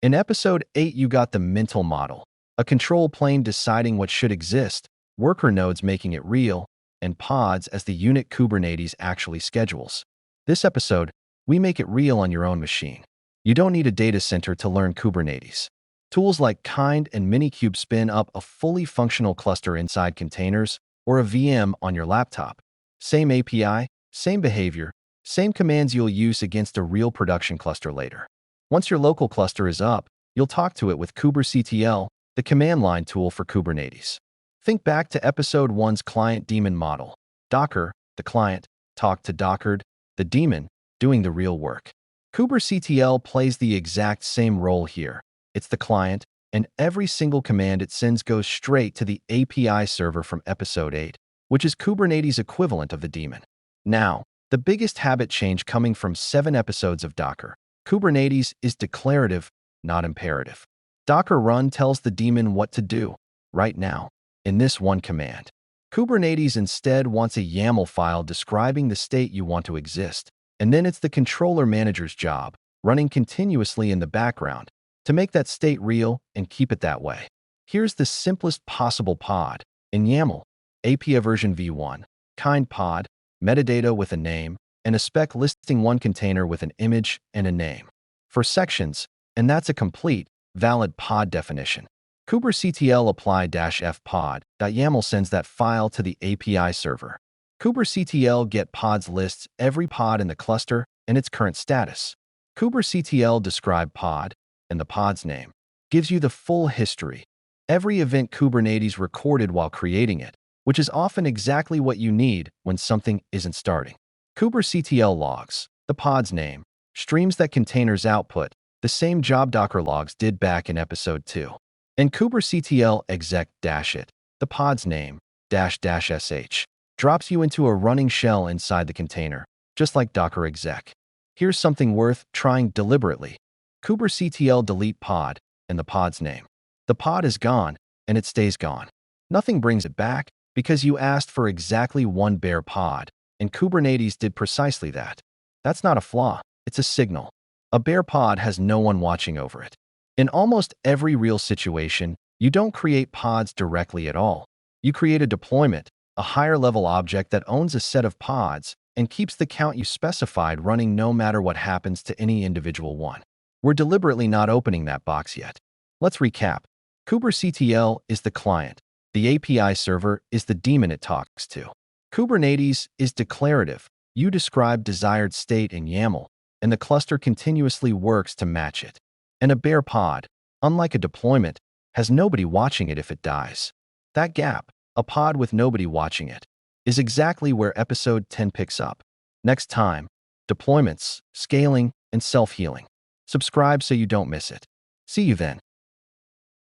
In episode 8, you got the mental model, a control plane deciding what should exist, worker nodes making it real, and pods as the unit Kubernetes actually schedules. This episode, we make it real on your own machine. You don't need a data center to learn Kubernetes. Tools like Kind and Minikube spin up a fully functional cluster inside containers or a VM on your laptop. Same API, same behavior, same commands you'll use against a real production cluster later. Once your local cluster is up, you'll talk to it with Kubectl, the command line tool for Kubernetes. Think back to episode 1's client daemon model. Docker, the client, talked to Dockered, the daemon, doing the real work. Kubectl plays the exact same role here. It's the client, and every single command it sends goes straight to the API server from episode 8, which is Kubernetes' equivalent of the daemon. Now, the biggest habit change coming from 7 episodes of Docker. Kubernetes is declarative, not imperative. Docker run tells the daemon what to do, right now, in this one command. Kubernetes instead wants a YAML file describing the state you want to exist, and then it's the controller manager's job, running continuously in the background, to make that state real and keep it that way. Here's the simplest possible pod. In YAML, API version v1, kind pod, metadata with a name, and a spec listing one container with an image and a name. For sections, and that's a complete, valid pod definition. Kubectl apply -f pod.yaml sends that file to the API server. Kubectl get pods lists every pod in the cluster and its current status. Kubectl describe pod, and the pod's name, gives you the full history. Every event Kubernetes recorded while creating it, which is often exactly what you need when something isn't starting. Kubectl logs, the pod's name, streams that containers output, the same job Docker logs did back in episode 2. And Kubectl exec-it, the pod's name, --sh, drops you into a running shell inside the container, just like Docker exec. Here's something worth trying deliberately. Kubectl delete pod, and the pod's name. The pod is gone, and it stays gone. Nothing brings it back, because you asked for exactly one bare pod, and Kubernetes did precisely that. That's not a flaw, it's a signal. A bare pod has no one watching over it. In almost every real situation, you don't create pods directly at all. You create a deployment, a higher-level object that owns a set of pods and keeps the count you specified running no matter what happens to any individual one. We're deliberately not opening that box yet. Let's recap. Kubectl is the client. The API server is the daemon it talks to. Kubernetes is declarative. You describe desired state in YAML, and the cluster continuously works to match it. And a bare pod, unlike a deployment, has nobody watching it if it dies. That gap, a pod with nobody watching it, is exactly where episode 10 picks up. Next time, deployments, scaling, and self-healing. Subscribe so you don't miss it. See you then.